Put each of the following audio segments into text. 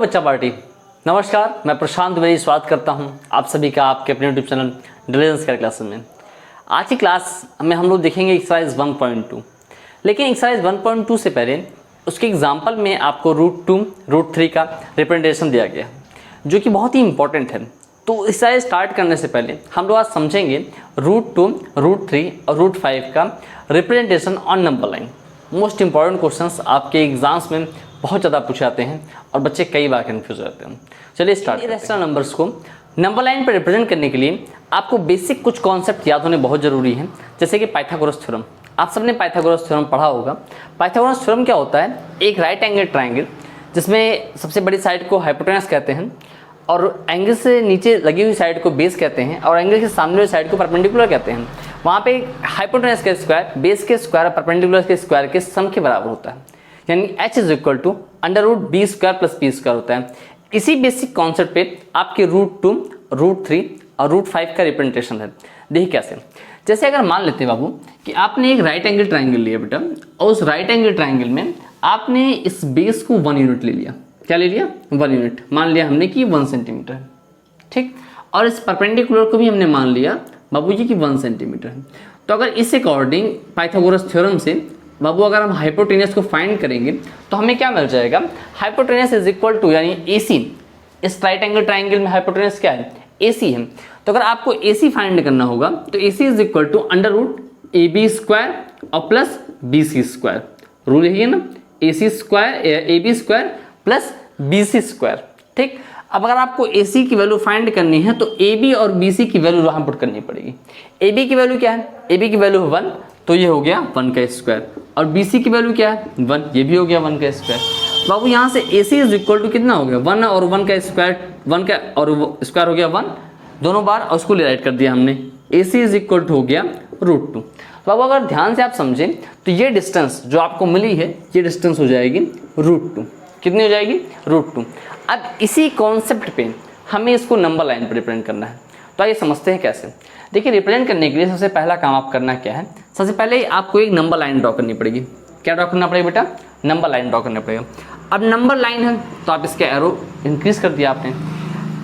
बच्चा पार्टी। नमस्कार, मैं प्रशांत द्विवेदी स्वागत करता हूं आप सभी का आपके अपने YouTube channel intelligence care classes में। आज की क्लास में हम लोग देखेंगे एक्सरसाइज 1.2। लेकिन एक्सरसाइज 1.2 से पहले उसके एग्जाम्पल में आपको √2, √3 का रिप्रेजेंटेशन दिया गया जो कि बहुत ही इंपॉर्टेंट है। तो एक्सरसाइज स्टार्ट करने से पहले हम लोग आज समझेंगे √2, √3 और √5 का representation on number line. Most important questions आपके एग्जाम्स में बहुत ज़्यादा पूछे जाते हैं और बच्चे कई बार कन्फ्यूज रहते हैं। चलिए स्टार्ट करते हैं। रैशनल नंबर्स को नंबर लाइन पर रिप्रेजेंट करने के लिए आपको बेसिक कुछ कॉन्सेप्ट याद होने बहुत ज़रूरी है, जैसे कि पाइथागोरस थ्योरम। आप सबने पाइथागोरस थ्योरम पढ़ा होगा। पाइथागोरस थ्योरम क्या होता है? एक राइट एंगल ट्राइंगल जिसमें सबसे बड़ी साइड को हाइपोटेनस कहते हैं और एंगल से नीचे लगी हुई साइड को बेस कहते हैं और एंगल के सामने वाली साइड को परपेंडिकुलर कहते हैं। वहाँ पे हाइपोटेनस का स्क्वायर बेस के स्क्वायर और परपेंडिकुलर के स्क्वायर के सम के बराबर होता है, यानी h is equal to √b² + p² होता है। इसी बेसिक कॉन्सेप्ट पे आपके √2, √3 और √5 का रिप्रेजेंटेशन है। देखिए कैसे, जैसे अगर मान लेते हैं बाबू कि आपने एक राइट एंगल ट्राइंगल लिया बेटा और उस राइट एंगल ट्राइंगल में आपने इस बेस को 1 यूनिट ले लिया। क्या ले लिया? 1 यूनिट। मान लिया हमने कि 1 सेंटीमीटर है, ठीक। और इस परपेंडिकुलर को भी हमने मान लिया बाबू जी कि 1 सेंटीमीटर है। तो अगर इस अकॉर्डिंग पाइथागोरस थ्योरम से बाबू अगर हम हाइपोटेनस को फाइंड करेंगे तो हमें क्या मिल जाएगा? हाइपोटेनस इज इक्वल टू यानी AC। इस राइट एंगल ट्राइंगल में हाइपोटेनस क्या है? AC है। तो अगर आपको AC फाइंड करना होगा तो AC is equal to √AB² और प्लस BC²। रूल यही है ना, AB² प्लस BC², ठीक। अब अगर आपको AC की वैल्यू फाइंड करनी है तो AB और BC की वैल्यू वहां पुट करनी पड़ेगी। AB की वैल्यू क्या है? AB की वैल्यू 1, तो ये हो गया 1 का स्क्वायर। और BC की वैल्यू क्या है? 1, ये भी हो गया 1 का स्क्वायर। बाबू यहाँ से AC इज इक्वल टू कितना हो गया? 1 और 1 का स्क्वायर, 1 का और स्क्वायर हो गया 1 दोनों बार और उसको राइट कर दिया हमने। AC इज इक्वल टू हो गया √2। बाबू अगर ध्यान से आप समझें तो ये डिस्टेंस जो आपको मिली है ये डिस्टेंस हो जाएगी √2। कितनी हो जाएगी? √2। अब इसी कॉन्सेप्ट पे हमें इसको नंबर लाइन पर रिप्रेजेंट करना है। तो आइए समझते हैं कैसे। देखिए, रिप्रेजेंट करने के लिए सबसे पहला काम आप करना क्या है? सबसे पहले आपको एक नंबर लाइन ड्रॉ करनी पड़ेगी। क्या ड्रॉ करना पड़ेगा बेटा? नंबर लाइन ड्रॉ करना पड़ेगा। अब नंबर लाइन है तो आप इसके एरो इंक्रीज कर दिया आपने।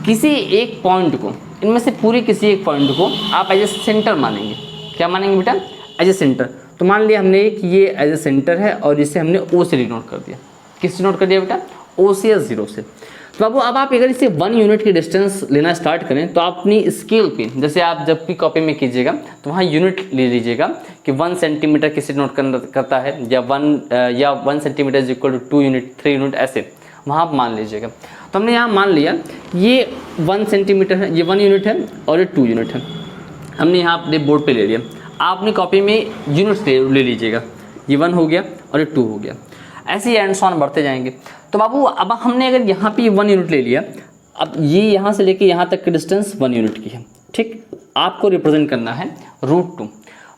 किसी एक पॉइंट को, इनमें से पूरे किसी एक पॉइंट को आप एज ए सेंटर मानेंगे। क्या मानेंगे बेटा? As a centre. तो मान लिया हमने कि ये एज ए सेंटर है और इसे हमने O से डिनोट कर दिया। किससे नोट कर दिया बेटा? O से या 0 से। तो बाबू अब आप अगर इसे 1 यूनिट की डिस्टेंस लेना स्टार्ट करें तो आप अपनी स्केल पे, जैसे आप जब भी कॉपी में कीजिएगा तो वहाँ यूनिट ले लीजिएगा कि 1 सेंटीमीटर किसे नोट करता है या 1 centimetre is equal to 2 unit, 3 unit, ऐसे वहाँ आप मान लीजिएगा। तो हमने यहाँ मान लिया ये 1 सेंटीमीटर है, ये 1 यूनिट है और ये 2 यूनिट है। हमने यहाँ अपने बोर्ड पर ले लिया। आप अपनी कॉपी में यूनिट्स ले लीजिएगा। ये 1 हो गया और ये 2 हो गया, ऐसे ही एंड ऑन बढ़ते जाएंगे। तो बाबू अब हमने अगर यहाँ पे 1 यूनिट ले लिया, अब ये यहाँ से लेके यहाँ तक की डिस्टेंस 1 यूनिट की है, ठीक। आपको रिप्रेजेंट करना है √2।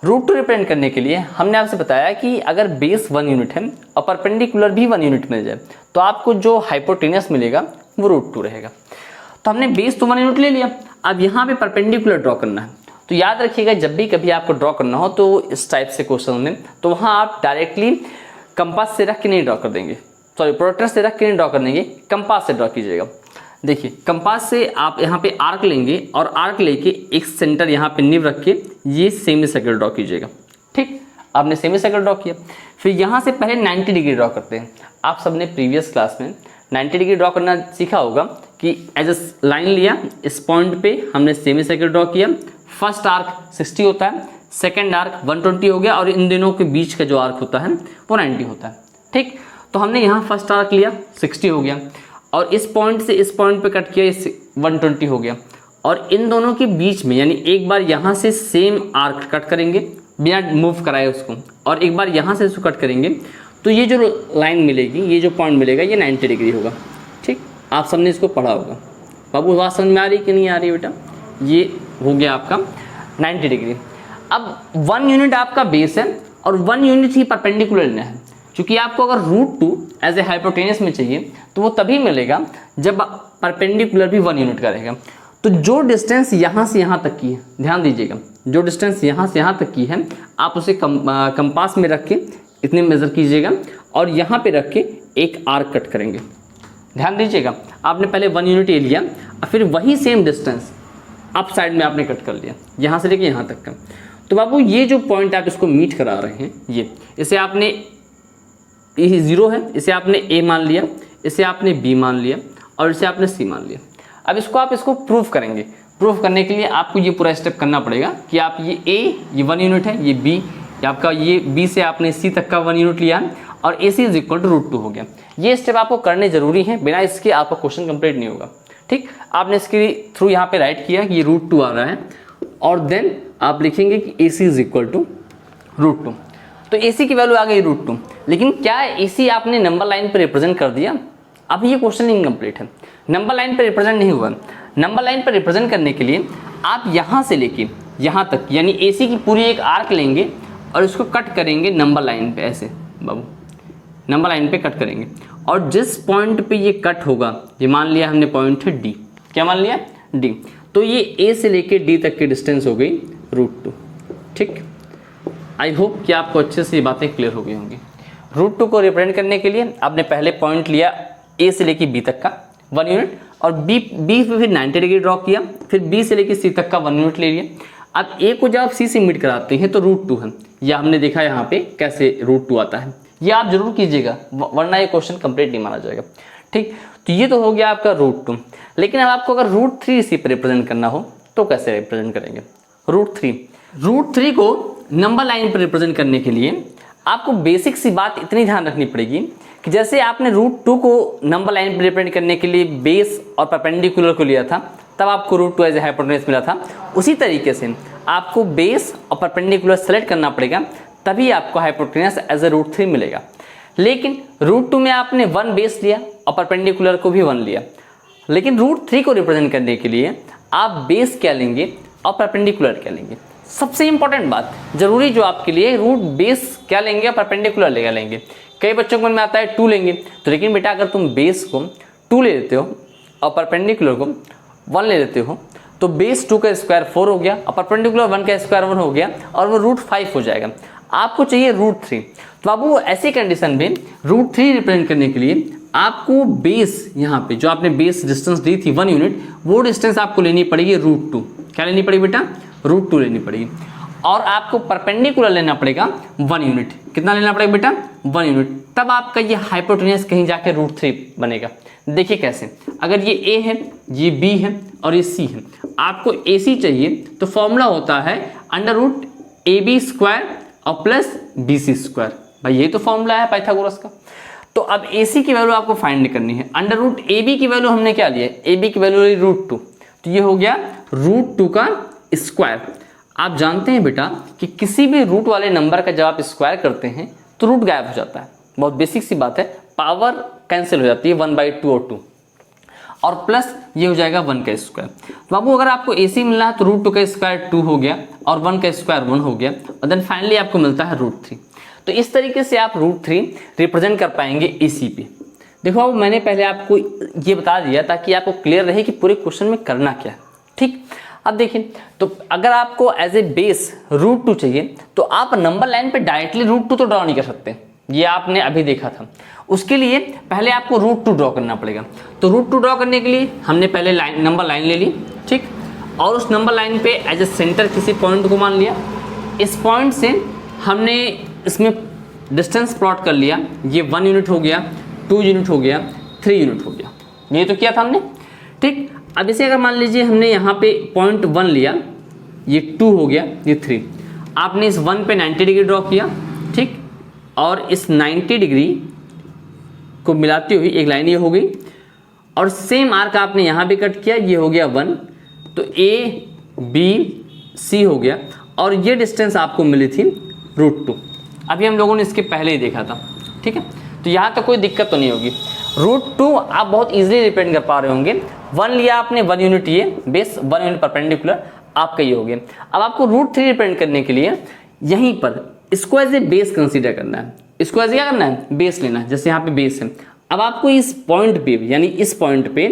√2 रिप्रेजेंट करने के लिए हमने आपसे बताया कि अगर बेस 1 यूनिट है और परपेंडिकुलर भी 1 यूनिट मिल जाए तो आपको जो हाइपोटेनस मिलेगा वो √2 रहेगा। तो हमने बेस तो 1 यूनिट ले लिया। अब यहाँ पे परपेंडिकुलर ड्रॉ करना है। तो याद रखिएगा, जब भी कभी आपको ड्रॉ करना हो तो इस टाइप से क्वेश्चन में, तो वहाँ आप डायरेक्टली कंपास से रख के नहीं ड्रॉ कर देंगे, सॉरी प्रोट्रैक्टर से रख के नहीं ड्रॉ कर देंगे, कंपास से ड्रॉ कीजिएगा। देखिए, कंपास से आप यहाँ पे आर्क लेंगे और आर्क लेके एक सेंटर यहाँ पे नींव रख के ये सेमी सर्कल ड्रॉ कीजिएगा, ठीक। आपने सेमी सर्कल ड्रॉ किया, फिर यहाँ से पहले 90 डिग्री ड्रॉ करते हैं। आप सबने प्रीवियस क्लास में 90 डिग्री ड्रॉ करना सीखा होगा कि एज ए लाइन लिया, इस पॉइंट पे हमने सेमी सर्कल ड्रॉ किया। फर्स्ट आर्क 60 होता है, सेकेंड आर्क 120 हो गया और इन दोनों के बीच का जो आर्क होता है वो 90 होता है, ठीक। तो हमने यहाँ फर्स्ट आर्क लिया, 60 हो गया और इस पॉइंट से इस पॉइंट पे कट किया, 120 हो गया। और इन दोनों के बीच में यानी एक बार यहाँ से सेम आर्क कट करेंगे बिना मूव कराए उसको, और एक बार यहाँ से इसको कट करेंगे तो ये जो लाइन मिलेगी, ये जो पॉइंट मिलेगा ये 90 डिग्री होगा, ठीक। आप सबने इसको पढ़ा होगा। बाबू बात समझ में आ रही कि नहीं आ रही बेटा? ये हो गया आपका 90 डिग्री। अब 1 यूनिट आपका बेस है और 1 यूनिट ही परपेंडिकुलर लेना है। क्योंकि आपको अगर √2 एज ए हाइपोटेनस में चाहिए तो वो तभी मिलेगा जब परपेंडिकुलर भी 1 यूनिट का रहेगा। तो जो डिस्टेंस यहाँ से यहाँ तक की है, ध्यान दीजिएगा, जो डिस्टेंस यहाँ से यहाँ तक की है आप उसे कंपास में रख के इतने मेज़र कीजिएगा और यहाँ पे रख के एक आर्क कट करेंगे। ध्यान दीजिएगा, आपने पहले 1 यूनिट ए लिया और फिर वही सेम डिस्टेंस अप साइड में आपने कट कर लिया, यहाँ से लेके यहाँ तक का। तो बाबू ये जो पॉइंट आप इसको मीट करा रहे हैं, ये इसे आपने, ये 0 है, इसे आपने ए मान लिया, इसे आपने बी मान लिया और इसे आपने सी मान लिया। अब इसको प्रूव करेंगे। प्रूफ करने के लिए आपको ये पूरा स्टेप करना पड़ेगा कि आप ये ए, ये 1 यूनिट है, ये बी, आपका ये बी से आपने सी तक का 1 यूनिट लिया और ए सी इज इक्वल टू √2 हो गया। ये स्टेप आपको करने जरूरी है, बिना इसके आपका क्वेश्चन कंप्लीट नहीं होगा। ठीक, आपने इसके थ्रू यहाँ पे राइट किया कि ये √2 आ रहा है और देन आप लिखेंगे कि ए सी इज इक्वल टू √2। तो ए सी की वैल्यू आ गई √2, लेकिन क्या ए सी आपने नंबर लाइन पर रिप्रेजेंट कर दिया? अब ये क्वेश्चन इनकम्प्लीट है, नंबर लाइन पर रिप्रेजेंट नहीं हुआ। नंबर लाइन पर रिप्रेजेंट करने के लिए आप यहाँ से लेके यहाँ तक यानी ए सी की पूरी एक आर्क लेंगे और इसको कट करेंगे नंबर लाइन पे, ऐसे बाबू नंबर लाइन पे कट करेंगे और जिस पॉइंट पे ये कट होगा, ये मान लिया हमने पॉइंट है डी, क्या मान लिया? डी। तो ये ए से लेके डी तक की डिस्टेंस हो गई √2। ठीक, आई होप कि आपको अच्छे से ये बातें क्लियर हो गई होंगी। √2 को रिप्रेजेंट करने के लिए आपने पहले पॉइंट लिया ए से लेके बी तक का 1 यूनिट और बी पे फिर 90 डिग्री ड्रॉ किया, फिर बी से लेके सी तक का 1 यूनिट ले लिया। अब ए को जब आप सी से मीट कराते हैं तो √2 है, यह हमने देखा यहाँ पे कैसे √2 आता है। ये आप जरूर कीजिएगा वरना ये क्वेश्चन कंप्लीट नहीं माना जाएगा। ठीक, तो ये तो हो गया आपका √2। लेकिन अब आपको अगर √3 इसी पर रिप्रेजेंट करना हो तो कैसे रिप्रेजेंट करेंगे? √3 को नंबर लाइन पर रिप्रेजेंट करने के लिए आपको बेसिक सी बात इतनी ध्यान रखनी पड़ेगी कि जैसे आपने √2 को नंबर लाइन पर रिप्रेजेंट करने के लिए बेस और परपेंडिकुलर को लिया था, तब आपको √2 एज ए हाइपोटेन्यूज मिला था। उसी तरीके से आपको बेस और परपेंडिकुलर सेलेक्ट करना पड़ेगा, तभी आपको हाइपोटेन्यूज एज ए √3 मिलेगा। लेकिन √2 में आपने 1 बेस लिया और परपेंडिकुलर को भी 1 लिया, लेकिन √3 को रिप्रेजेंट करने के लिए आप बेस क्या लेंगे और परपेंडिकुलर क्या लेंगे? सबसे इंपॉर्टेंट बात जरूरी जो आपके लिए, रूट बेस क्या लेंगे और परपेंडिकुलर लेंगे। कई बच्चों को मन में आता है 2 लेंगे, तो लेकिन बेटा अगर तुम बेस को 2 ले लेते हो और परपेंडिकुलर को 1 ले लेते हो तो बेस 2 का स्क्वायर 4 हो गया और परपेंडिकुलर 1 का स्क्वायर 1 हो गया और वो √5 हो जाएगा। आपको चाहिए √3। तो बाबू ऐसी कंडीशन में √3 रिप्रेजेंट करने के लिए आपको बेस, यहाँ पे जो आपने बेस डिस्टेंस दी थी 1 यूनिट, वो डिस्टेंस आपको लेनी पड़ेगी √2। क्या लेनी पड़ेगी बेटा? √2 लेनी पड़ेगी। और आपको परपेंडिकुलर लेना पड़ेगा 1 यूनिट। कितना लेना पड़ेगा बेटा? 1 यूनिट। तब आपका ये हाइपोटेन्यूज कहीं जाके √3 बनेगा। देखिए कैसे, अगर ये ए है, ये बी है और ये सी है, आपको ए सी चाहिए तो फॉर्मूला होता है √AB² और प्लस BC²। भाई ये तो फॉर्मूला है पाइथागोरस का। तो अब AC की वैल्यू आपको फाइंड करनी है। √AB की वैल्यू हमने क्या लिया? AB की वैल्यू ली √2, तो ये हो गया √2 का स्क्वायर। आप जानते हैं बेटा कि किसी भी रूट वाले नंबर का जब आप स्क्वायर करते हैं तो रूट गायब हो जाता है। बहुत बेसिक सी बात है, पावर कैंसिल हो जाती है 1/2 और 2, और प्लस ये हो जाएगा 1 का स्क्वायर। तो बाबू अगर आपको AC मिलना है तो √2 का स्क्वायर 2 हो गया और 1 का स्क्वायर 1 हो गया और देन फाइनली आपको मिलता है √3। तो इस तरीके से आप √3 रिप्रेजेंट कर पाएंगे AC पे। देखो अब मैंने पहले आपको ये बता दिया ताकि आपको क्लियर रहे कि पूरे क्वेश्चन में करना क्या है। ठीक, अब देखिए, तो अगर आपको एज ए बेस √2 चाहिए तो आप नंबर लाइन पे डायरेक्टली √2 तो ड्रॉ नहीं कर सकते, ये आपने अभी देखा था। उसके लिए पहले आपको √2 ड्रॉ करना पड़ेगा। तो √2 ड्रॉ करने के लिए हमने पहले नंबर लाइन ले ली, ठीक, और उस नंबर लाइन पे एज ए सेंटर किसी पॉइंट को मान लिया। इस पॉइंट से हमने इसमें डिस्टेंस प्लॉट कर लिया। ये 1 यूनिट हो गया, 2 यूनिट हो गया, 3 यूनिट हो गया, ये तो किया था हमने। ठीक, अब इसे अगर मान लीजिए हमने यहाँ पे पॉइंट 1 लिया, ये 2 हो गया, ये 3। आपने इस 1 पे 90 डिग्री ड्रॉ किया, ठीक, और इस 90 डिग्री को मिलाती हुई एक लाइन ये हो गई और सेम आर्क आपने यहाँ भी कट किया, ये हो गया 1। तो ABC हो गया और ये डिस्टेंस आपको मिली थी √2। अभी हम लोगों ने इसके पहले ही देखा था, ठीक है, तो यहाँ तक कोई दिक्कत तो नहीं होगी। √2 आप बहुत इजीली रिप्रेजेंट कर पा रहे होंगे। 1 लिया आपने, 1 यूनिट ये बेस, 1 यूनिट परपेंडिकुलर, आपका ये हो गया। अब आपको √3 रिप्रेजेंट करने के लिए यहीं पर इसको एज ए बेस कंसीडर करना है। इसको एज क्या करना है? बेस लेना है। जैसे यहाँ पे बेस है, अब आपको इस पॉइंट पे यानी इस पॉइंट पे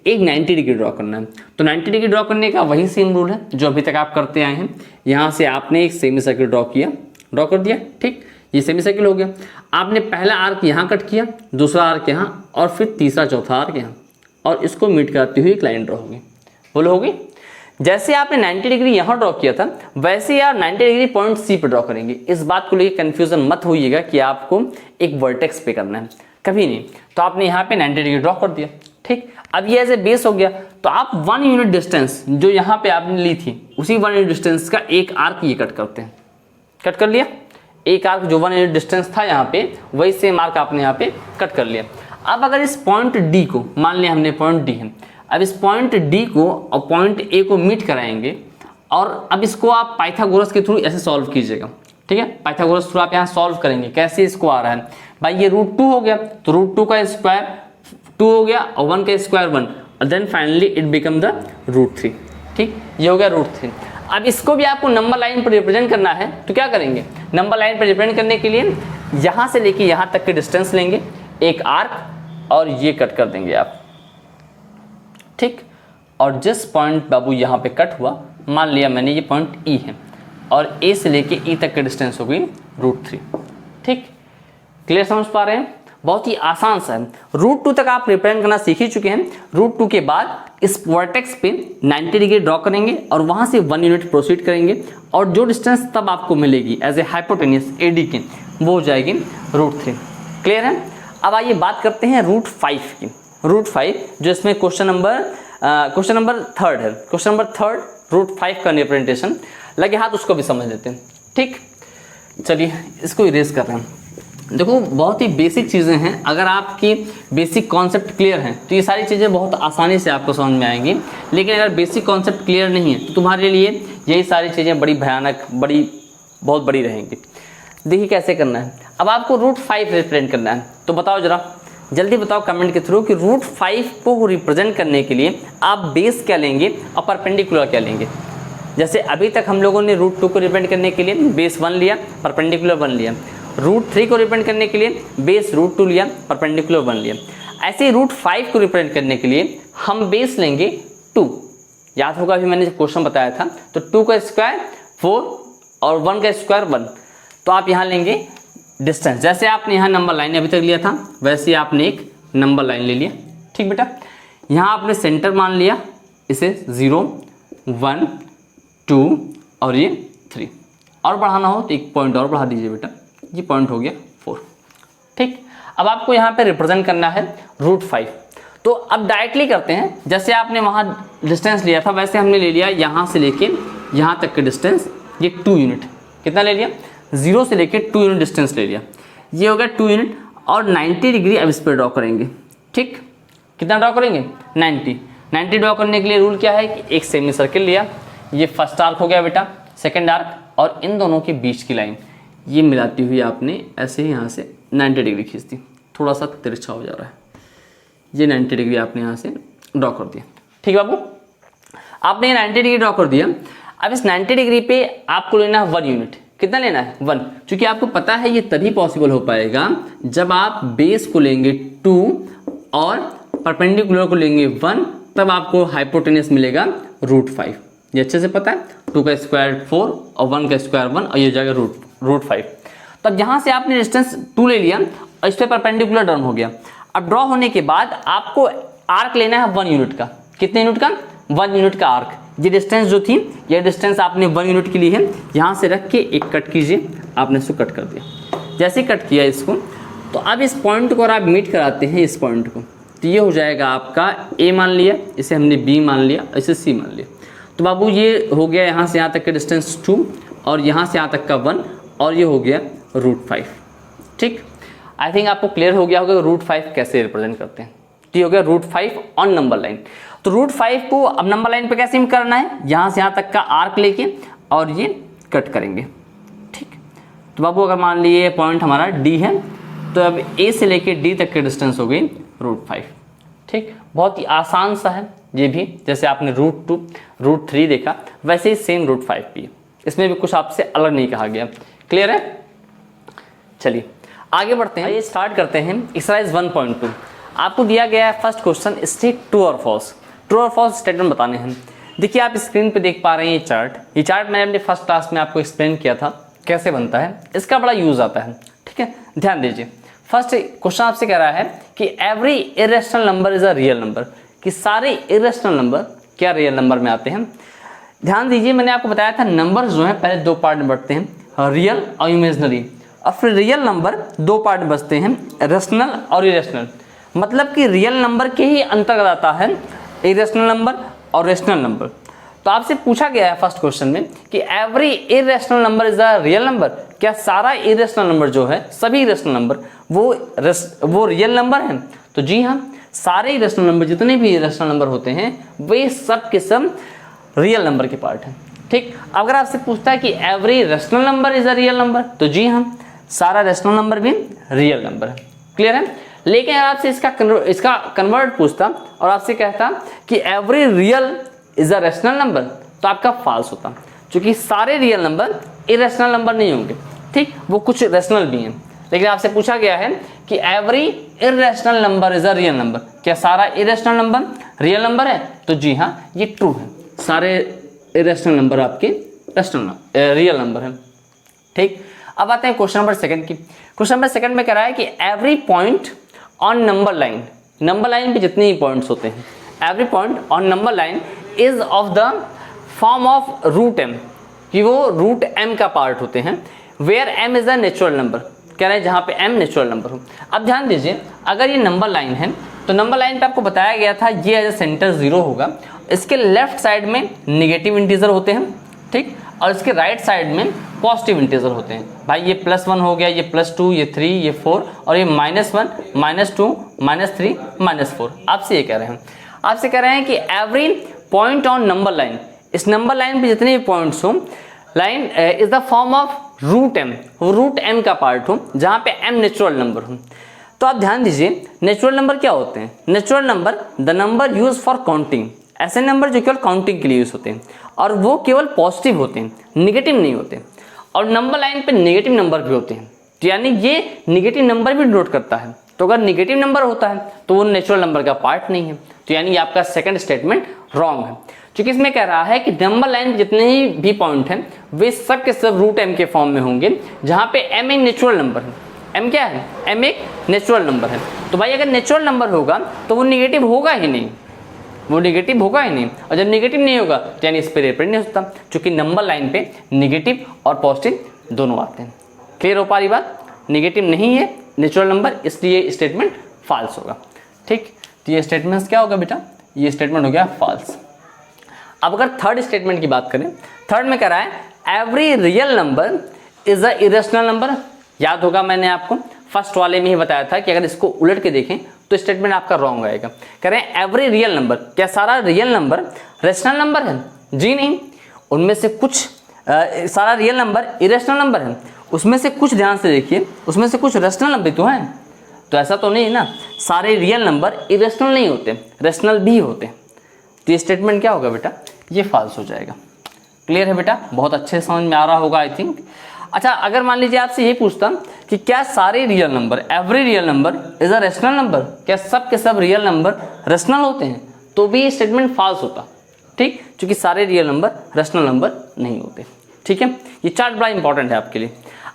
एक 90 डिग्री ड्रॉ करना है। तो 90 डिग्री ड्रॉ करने का वही सेम रूल है जो अभी तक आप करते आए हैं। यहाँ से आपने एक सेमी सर्किल ड्रॉ कर दिया, ठीक, ये सेमी सर्किल हो गया। आपने पहला आर्क यहाँ कट किया, दूसरा आर्क यहाँ, और फिर तीसरा चौथा आर्क यहाँ, और इसको मीट करती हुई एक लाइन ड्रॉ होगी। बोलो होगी? जैसे आपने 90 डिग्री यहाँ ड्रॉ किया था, वैसे ही आप 90 डिग्री पॉइंट सी पे ड्रॉ करेंगे। इस बात को लेकर कंफ्यूजन मत होइएगा कि आपको एक वर्टेक्स पे करना है, कभी नहीं। तो आपने यहाँ पे 90 डिग्री ड्रॉ कर दिया, ठीक। अब ये ऐसे बेस हो गया, तो आप 1 यूनिट डिस्टेंस जो यहाँ पे आपने ली थी, उसी 1 यूनिट डिस्टेंस का एक आर्क ये कट करते हैं। कट कर लिया, एक आर्क जो 1 यूनिट डिस्टेंस था यहाँ पे, वही सेम आर्क आपने यहाँ पे कट कर लिया। अब अगर इस पॉइंट डी को, मान लिया हमने पॉइंट डी है, अब इस पॉइंट डी को और पॉइंट ए को मीट कराएंगे, और अब इसको आप पाइथागोरस के थ्रू ऐसे सॉल्व कीजिएगा, ठीक है। पाइथागोरस थ्रू आप यहाँ सॉल्व करेंगे। कैसे इसको आ रहा है भाई, ये √2 हो गया, तो √2 का स्क्वायर 2 हो गया, और 1 का स्क्वायर 1, और then finally it become the √3, ठीक। ये हो गया √3। अब इसको भी आपको नंबर लाइन पर रिप्रेजेंट करना है, तो क्या करेंगे, नंबर लाइन पर रिप्रेजेंट करने के लिए यहाँ से लेके यहाँ तक के डिस्टेंस लेंगे, एक आर्क, और ये कट कर देंगे आप, ठीक। और जिस पॉइंट बाबू यहाँ पे कट हुआ, मान लिया मैंने ये पॉइंट ई है, और ए से लेके ई तक की डिस्टेंस हो गई √3, ठीक। क्लियर समझ पा रहे हैं? बहुत ही आसान सा है। √2 तक आप रिप्रेजेंट करना सीख ही चुके हैं। √2 के बाद इस वर्टेक्स पे 90 डिग्री ड्रॉ करेंगे, और वहाँ से 1 यूनिट प्रोसीड करेंगे, और जो डिस्टेंस तब आपको मिलेगी एज ए हाइपोटेन्यूस एडी की, वो हो जाएगी √3। क्लियर है? अब आइए बात करते हैं √5 की। √5 जो इसमें क्वेश्चन नंबर 3 है, क्वेश्चन नंबर 3 √5 का रिप्रेजेंटेशन लगे हाथ, उसको भी समझ लेते हैं, ठीक। चलिए इसको इरेज कर रहे हैं। देखो बहुत ही बेसिक चीज़ें हैं, अगर आपकी बेसिक कॉन्सेप्ट क्लियर हैं तो ये सारी चीज़ें बहुत आसानी से आपको समझ में आएंगी। लेकिन अगर बेसिक कॉन्सेप्ट क्लियर नहीं है तो तुम्हारे लिए यही सारी चीज़ें बड़ी भयानक, बहुत बड़ी रहेंगी। देखिए कैसे करना है। अब आपको √5 रिप्रेजेंट करना है, तो बताओ जरा, जल्दी बताओ कमेंट के थ्रू कि √5 को रिप्रेजेंट करने के लिए आप बेस क्या लेंगे और परपेंडिकुलर क्या लेंगे। जैसे अभी तक हम लोगों ने √2 को रिप्रेजेंट करने के लिए बेस 1 लिया, परपेंडिकुलर 1 लिया। √3 को रिप्रेजेंट करने के लिए बेस √2 लिया, परपेंडिकुलर 1 लिया। ऐसे ही √5 को रिप्रेजेंट करने के लिए हम बेस लेंगे 2। याद होगा अभी मैंने क्वेश्चन बताया था, तो 2 का स्क्वायर 4 और 1 का स्क्वायर 1। तो आप यहाँ लेंगे डिस्टेंस, जैसे आपने यहाँ नंबर लाइन अभी तक लिया था वैसे ही आपने एक नंबर लाइन ले लिया, ठीक बेटा। यहाँ आपने सेंटर मान लिया, इसे 0 1 2 और ये 3, और बढ़ाना हो तो एक पॉइंट और बढ़ा दीजिए बेटा, ये पॉइंट हो गया 4, ठीक। अब आपको यहाँ पे रिप्रेजेंट करना है √5। तो अब डायरेक्टली करते हैं, जैसे आपने वहाँ डिस्टेंस लिया था वैसे हमने ले लिया यहाँ से लेके यहाँ तक के डिस्टेंस, ये 2 यूनिट। कितना ले लिया? 0 से लेके 2 यूनिट डिस्टेंस ले लिया, ये हो गया 2 यूनिट। और 90 डिग्री अब इस पर ड्रॉ करेंगे, ठीक। कितना ड्रॉ करेंगे? 90 ड्रॉ करने के लिए रूल क्या है कि एक सेमी सर्किल लिया, ये फर्स्ट आर्क हो गया बेटा, सेकेंड आर्क, और इन दोनों के बीच की लाइन ये मिलाती हुई आपने ऐसे ही यहाँ से 90 डिग्री खींच दी। थोड़ा सा तिरछा हो जा रहा है, ये 90 डिग्री आपने यहाँ से ड्रॉ कर दिया, ठीक है बाबू। आपने ये 90 डिग्री ड्रॉ कर दिया। अब इस 90 डिग्री पे आपको लेना है 1 यूनिट। कितना लेना है? 1। क्योंकि आपको पता है ये तभी पॉसिबल हो पाएगा जब आप बेस को लेंगे 2 और परपेंडिकुलर को लेंगे 1, तब आपको हाइपोटेन्यूस मिलेगा √5। ये अच्छे से पता है, 2 का स्क्वायर 4 और 1 का स्क्वायर 1, और ये जाएगा √5। तो अब यहाँ से आपने डिस्टेंस 2 ले लिया और इस पर परपेंडिकुलर ड्रॉ हो गया। अब ड्रॉ होने के बाद आपको आर्क लेना है 1 यूनिट का। कितने यूनिट का? 1 यूनिट का आर्क। ये डिस्टेंस जो थी, ये डिस्टेंस आपने 1 यूनिट की ली है, यहाँ से रख के एक कट कीजिए। आपने इसको कट कर दिया। जैसे कट किया इसको, तो अब इस पॉइंट को और आप मीट कराते हैं इस पॉइंट को, तो ये हो जाएगा आपका A मान लिया, इसे हमने B मान लिया, इसे C मान लिया। तो बाबू ये हो गया यहाँ से यहाँ तक का डिस्टेंस 2 और यहाँ से यहाँ तक का 1, और ये हो गया √5, ठीक। आई थिंक आपको क्लियर हो गया होगा √5 कैसे रिप्रेजेंट करते हैं। तो ये हो गया √5 ऑन नंबर लाइन। तो √5 को अब नंबर लाइन पे कैसे करना है? यहाँ से यहाँ तक का आर्क लेके और ये कट करेंगे, ठीक। तो बाबू अगर मान लिए पॉइंट हमारा D है, तो अब A से लेके D तक की डिस्टेंस हो गई √5, ठीक। बहुत ही आसान सा है ये भी, जैसे आपने √2 √3 देखा वैसे ही सेम √5 भी है। इसमें भी कुछ आपसे अलग नहीं कहा गया। क्लियर है? चलिए आगे बढ़ते हैं। ये स्टार्ट करते हैं एक्सरसाइज 1.2। आपको दिया गया है फर्स्ट क्वेश्चन, स्टेट ट्रू और फॉल्स। ट्रू और फॉल्स स्टेटमेंट बताने हैं। देखिए आप स्क्रीन पे देख पा रहे हैं ये चार्ट मैंने अपने फर्स्ट क्लास में आपको एक्सप्लेन किया था कैसे बनता है, इसका बड़ा यूज आता है। ठीक है, ध्यान दीजिए। फर्स्ट क्वेश्चन आपसे कह रहा है कि every irrational number is a real number, कि सारे इरेशनल नंबर क्या रियल नंबर में आते हैं। ध्यान दीजिए, मैंने आपको बताया था नंबर्स जो हैं पहले दो पार्ट में बढ़ते हैं, रियल और इमेजिनरी, और फिर रियल नंबर दो पार्ट में बचते हैं, रेशनल और इरेशनल। मतलब कि रियल नंबर के ही अंतर्गत आता है इरेशनल नंबर और रेशनल नंबर। तो आपसे पूछा गया है फर्स्ट क्वेश्चन में कि every irrational number is a real number, क्या सारा इरेशनल नंबर जो है, सभी इरेशनल नंबर वो रियल नंबर है। तो जी हाँ, सारे इरेशनल नंबर जितने भी इरेशनल नंबर होते हैं वे सब के सब रियल नंबर के पार्ट हैं। ठीक, अगर आपसे पूछता है कि every rational number is a real number, तो जी हाँ, सारा रेशनल नंबर भी रियल नंबर है। क्लियर है। लेकिन अगर आपसे इसका कन्वर्ट पूछता और आपसे कहता कि every real is a rational number, तो आपका फॉल्स होता, क्योंकि सारे रियल नंबर इरेशनल नंबर नहीं होंगे। ठीक, वो कुछ रेशनल भी हैं। लेकिन आपसे पूछा गया है कि every irrational number is a real number, क्या सारा इरेशनल नंबर रियल नंबर है। तो जी हाँ, ये ट्रू है, सारे इरेशनल नंबर आपके रियल नंबर है। ठीक, अब आते हैं क्वेश्चन नंबर सेकंड की। क्वेश्चन नंबर सेकंड में कह रहा है कि every point on number line पे जितने ही पॉइंट्स होते हैं, every point on number line is of the form of root M, कि वो रूट एम का पार्ट होते हैं, where M is a natural number, कह रहे हैं जहाँ पे एम नेचुरल नंबर हो। अब ध्यान दीजिए, अगर ये नंबर लाइन है तो नंबर लाइन पे आपको बताया गया था ये एज ए सेंटर 0 होगा, इसके लेफ्ट साइड में निगेटिव इंटीजर होते हैं। ठीक, और इसके राइट साइड में पॉजिटिव इंटीजर होते हैं। भाई ये +1 हो गया, ये +2, ये 3, ये 4, और ये -1, -2, -3, -4। आपसे ये कह रहे हैं, आपसे कह रहे हैं कि every point on number line, इस नंबर लाइन पे जितने भी पॉइंट्स हो, line is the form of root M, वो रूट एम का पार्ट हो, जहाँ पे एम नेचुरल नंबर हो। तो आप ध्यान दीजिए, नेचुरल नंबर क्या होते हैं। Natural number the number use for counting, ऐसे नंबर जो केवल काउंटिंग के लिए यूज होते हैं, और वो केवल पॉजिटिव होते हैं, निगेटिव नहीं होते। और नंबर लाइन पे नेगेटिव नंबर भी होते हैं, तो यानी ये निगेटिव नंबर भी डिनोट करता है। तो अगर निगेटिव नंबर होता है तो वो नेचुरल नंबर का पार्ट नहीं है। तो यानी आपका सेकंड स्टेटमेंट रॉन्ग है, क्योंकि इसमें कह रहा है कि नंबर लाइन जितने ही भी पॉइंट हैं वे सब के सब रूट एम के फॉर्म में होंगे, जहाँ पे एम एक नेचुरल नंबर है। एम क्या है, एम एक नेचुरल नंबर है। तो भाई अगर नेचुरल नंबर होगा तो वो निगेटिव होगा ही नहीं, वो निगेटिव होगा ही नहीं। और जब निगेटिव नहीं होगा तो यानी इस पर रिप्रेजेंट नहीं होता, क्योंकि नंबर लाइन पे निगेटिव और पॉजिटिव दोनों आते हैं। क्लियर हो पा रही बात। निगेटिव नहीं है नेचुरल नंबर, इसलिए स्टेटमेंट फॉल्स होगा। ठीक, तो ये स्टेटमेंट क्या होगा बेटा, ये स्टेटमेंट हो गया फॉल्स। अब अगर थर्ड स्टेटमेंट की बात करें, थर्ड में कह रहा है every real number is a irrational number. याद होगा मैंने आपको फर्स्ट वाले में ही बताया था कि अगर इसको उलट के देखें तो स्टेटमेंट आपका रॉन्ग आएगा। कह रहे हैं एवरी रियल नंबर, क्या सारा रियल नंबर रेशनल नंबर है। जी नहीं, उनमें से कुछ सारा रियल नंबर इरेशनल नंबर है, उसमें से कुछ ध्यान से देखिए, उसमें से कुछ रेशनल नंबर तो हैं। तो ऐसा तो नहीं है ना, सारे रियल नंबर इरेशनल नहीं होते, रेशनल भी होते। तो ये स्टेटमेंट क्या होगा बेटा, ये फॉल्स हो जाएगा। क्लियर है बेटा, बहुत अच्छे समझ में आ रहा होगा आई थिंक। अच्छा, अगर मान लीजिए आपसे ये पूछता कि क्या सारे real number, every real number is a rational number, क्या सब के सब रियल नंबर रेशनल होते हैं, तो भी ये स्टेटमेंट फॉल्स होता। ठीक, क्योंकि सारे रियल नंबर रेशनल नंबर नहीं होते। ठीक है, ये चार्ट बड़ा इंपॉर्टेंट है आपके लिए।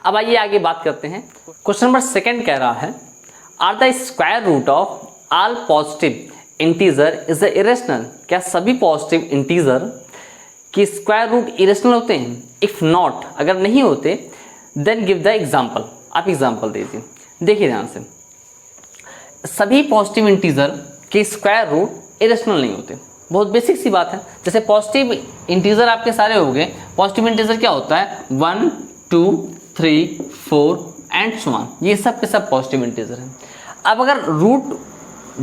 अब आइए आगे बात करते हैं। क्वेश्चन नंबर सेकंड कह रहा है are the square root of all positive integer is a irrational, क्या सभी पॉजिटिव इंटीजर की स्क्वायर रूट इरेशनल होते हैं। इफ नॉट, अगर नहीं होते, देन गिव द एग्जाम्पल, आप एग्जाम्पल दीजिए। देखिए ध्यान से, सभी पॉजिटिव इंटीजर के स्क्वायर रूट इरेशनल नहीं होते। बहुत बेसिक सी बात है। जैसे पॉजिटिव इंटीजर आपके सारे हो गए, पॉजिटिव इंटीजर क्या होता है 1 2 3 4 एंड सो ऑन, ये सब के सब पॉजिटिव इंटीजर हैं। अब अगर रूट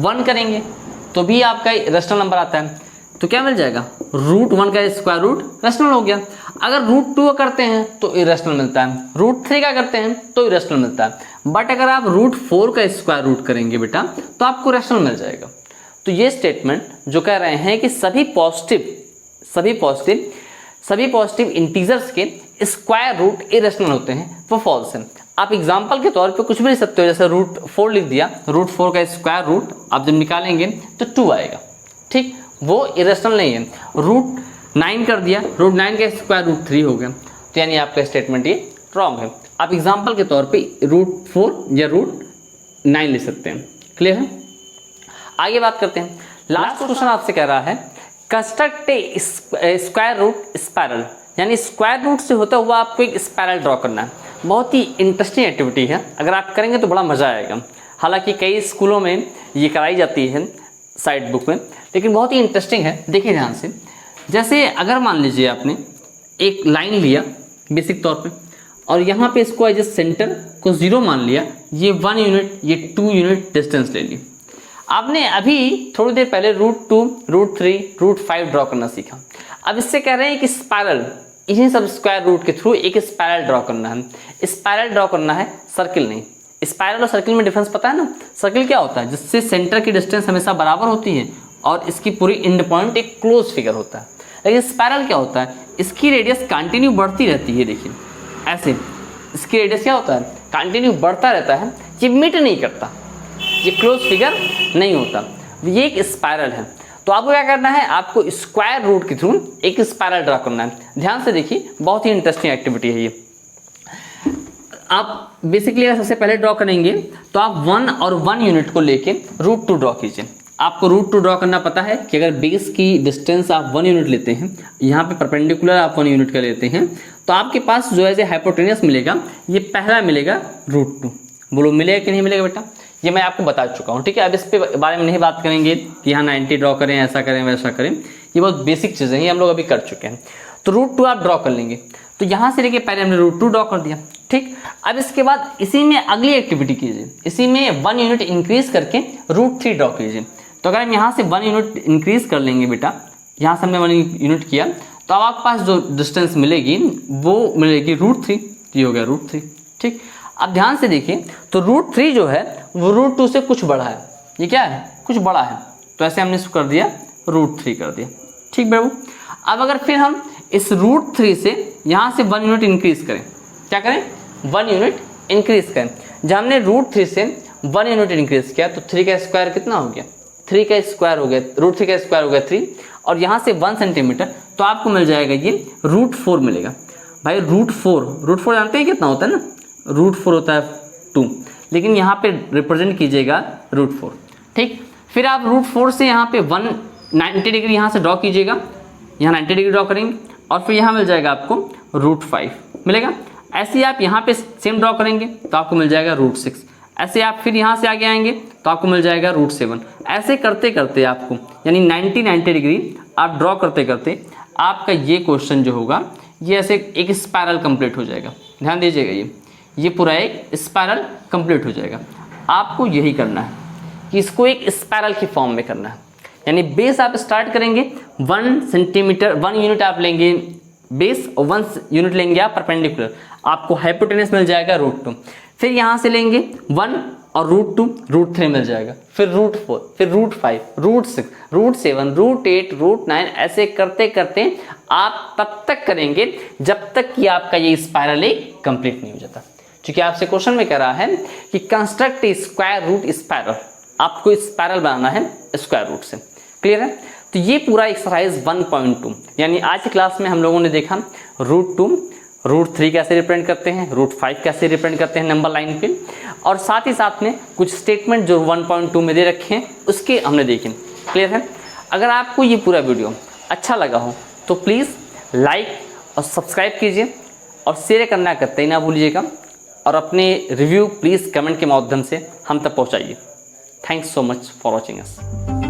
1 करेंगे तो भी आपका रेशनल नंबर आता है, तो क्या मिल जाएगा, रूट 1 का स्क्वायर रूट रेशनल हो गया। अगर रूट 2 करते हैं तो इरेशनल मिलता है, रूट 3 का करते हैं तो इरेशनल मिलता है। बट अगर आप रूट 4 का स्क्वायर रूट करेंगे बेटा तो आपको रेशनल मिल जाएगा। तो ये स्टेटमेंट जो कह रहे हैं कि सभी पॉजिटिव इंटीजर्स के स्क्वायर रूट इरेशनल होते हैं, वो फॉल्स है। आप एग्जाम्पल के तौर पे कुछ भी लिख सकते हो, जैसे रूट 4 लिख दिया, रूट 4 का स्क्वायर रूट आप जब निकालेंगे तो 2 आएगा। ठीक, वो इरेशनल नहीं है। रूट 9 कर दिया, रूट 9 का स्क्वायर रूट 3 हो गया, तो यानी आपका स्टेटमेंट ये रॉन्ग है। आप एग्जाम्पल के तौर पे √4 या √9 ले सकते हैं। क्लियर है? आगे बात करते हैं। लास्ट क्वेश्चन आपसे कह रहा है construct a square root spiral, यानी स्क्वायर रूट से होता हुआ आपको एक स्पायरल ड्रॉ करना है। बहुत ही इंटरेस्टिंग एक्टिविटी है, अगर आप करेंगे तो बड़ा मज़ा आएगा। हालांकि कई स्कूलों में ये कराई जाती है साइड बुक में, लेकिन बहुत ही इंटरेस्टिंग है। देखिए ध्यान से, जैसे अगर मान लीजिए आपने एक लाइन लिया बेसिक तौर पे, और यहाँ पे इसको एज ए सेंटर को 0 मान लिया, ये 1 यूनिट, ये 2 यूनिट डिस्टेंस ले ली। आपने अभी थोड़ी देर पहले √2, √3, √5 ड्रॉ करना सीखा। अब इससे कह रहे हैं कि स्पायरल, इन्हीं सब स्क्वायर रूट के थ्रू एक स्पायरल ड्रॉ करना है। स्पायरल ड्रॉ करना है, सर्किल नहीं। स्पायरल और सर्किल में डिफरेंस पता है ना? सर्किल क्या होता है? जिससे सेंटर की डिस्टेंस हमेशा बराबर होती है और इसकी पूरी एंड पॉइंट एक क्लोज फिगर होता है। लेकिन स्पायरल क्या होता है? इसकी रेडियस कंटिन्यू बढ़ती रहती है। देखिए ऐसे, इसकी रेडियस क्या होता है? कंटिन्यू बढ़ता रहता है, ये मिट नहीं करता, ये क्लोज फिगर नहीं होता, ये एक स्पायरल है। तो आपको क्या करना है? आपको स्क्वायर रूट के थ्रू एक स्पायरल ड्रा करना है। ध्यान से देखिए, बहुत ही इंटरेस्टिंग एक्टिविटी है ये। आप बेसिकली अगर सबसे पहले ड्रॉ करेंगे तो आप 1 और 1 यूनिट को लेके √2 ड्रॉ कीजिए। आपको √2 ड्रॉ करना पता है कि अगर बेस की डिस्टेंस आप 1 यूनिट लेते हैं, यहाँ पे परपेंडिकुलर आप 1 यूनिट का लेते हैं, तो आपके पास जो है हाइपोटेनियस मिलेगा, ये पहला मिलेगा √2। बोलो मिलेगा कि नहीं मिलेगा बेटा? ये मैं आपको बता चुका हूँ, ठीक है। अब इस पे बारे में नहीं बात करेंगे कि यहाँ 90 ड्रॉ करें, ऐसा करें, वैसा करें, ये बहुत बेसिक चीज़ें हैं, ये हम लोग अभी कर चुके हैं। तो √2 आप ड्रॉ कर लेंगे। तो यहाँ से लेके पहले हमने √2 ड्रॉ कर दिया, ठीक। अब इसके बाद इसी में अगली एक्टिविटी कीजिए, इसी में 1 यूनिट इंक्रीज करके √3 ड्रॉ कीजिए। तो अगर हम यहाँ से 1 यूनिट इंक्रीज कर लेंगे बेटा, यहाँ से हमने 1 यूनिट किया, तो अब आपके पास जो डिस्टेंस मिलेगी वो मिलेगी √3। ये हो गया √3, ठीक। अब ध्यान से देखिए, तो √3 जो है वो √2 से कुछ बड़ा है। ये क्या है? कुछ बड़ा है। तो ऐसे हमने इसको कर दिया, √3 कर दिया, ठीक बाबू। अब अगर फिर हम इस √3 से यहाँ से 1 यूनिट इंक्रीज करें, क्या करें? 1 यूनिट इंक्रीज करें। जब हमने √3 से 1 यूनिट इंक्रीज किया तो 3 का स्क्वायर कितना हो गया? 3 का स्क्वायर हो गया, √3 का स्क्वायर हो गया 3, और यहाँ से 1 सेंटीमीटर, तो आपको मिल जाएगा ये √4 मिलेगा। भाई √4 जानते हैं कितना होता है ना? √4 होता है 2, लेकिन यहाँ पे रिप्रेजेंट कीजिएगा √4, ठीक। फिर आप √4 से यहाँ पे 190 डिग्री यहाँ से ड्रॉ कीजिएगा, यहाँ 90 डिग्री ड्रॉ करेंगे, और फिर यहाँ मिल जाएगा आपको √5 मिलेगा। ऐसे ही आप यहाँ पे सेम ड्रॉ करेंगे तो आपको मिल जाएगा √6। ऐसे आप फिर यहाँ से आगे आएंगे तो आपको मिल जाएगा √7। ऐसे करते करते आपको, यानी 90 डिग्री आप ड्रॉ करते करते आपका ये क्वेश्चन जो होगा, ये ऐसे एक स्पायरल कंप्लीट हो जाएगा। ध्यान दीजिएगा, ये पूरा एक स्पायरल कंप्लीट हो जाएगा। आपको यही करना है कि इसको एक स्पायरल की फॉर्म में करना है। यानी बेस आप स्टार्ट करेंगे 1 सेंटीमीटर, 1 यूनिट आप लेंगे बेस, और 1 यूनिट लेंगे आप परपेंडिकुलर, आपको हाइपोटेनस मिल जाएगा √2। फिर यहाँ से लेंगे 1 और √2, √3 मिल जाएगा, फिर √4, फिर √5, √6, √7, √8, √9, ऐसे करते करते आप तब तक करेंगे जब तक कि आपका ये स्पायरल एक कंप्लीट नहीं हो जाता। क्योंकि आपसे क्वेश्चन में कह रहा है कि कंस्ट्रक्ट स्क्वायर रूट स्पायरल, आपको स्पायरल बनाना है स्क्वायर रूट से। क्लियर है? तो ये पूरा एक्सरसाइज 1.2, यानी आज की क्लास में हम लोगों ने देखा √2, √3 कैसे रिप्रेजेंट करते हैं, √5 कैसे रिप्रेजेंट करते हैं नंबर लाइन पे, और साथ ही साथ में कुछ स्टेटमेंट जो 1.2 में दे रखे हैं उसके हमने देखे। क्लियर है? अगर आपको ये पूरा वीडियो अच्छा लगा हो तो प्लीज़ लाइक और सब्सक्राइब कीजिए, और शेयर करना कतई ना भूलिएगा, और अपने रिव्यू प्लीज़ कमेंट के माध्यम से हम तक पहुंचाइए। Thanks so much for watching us.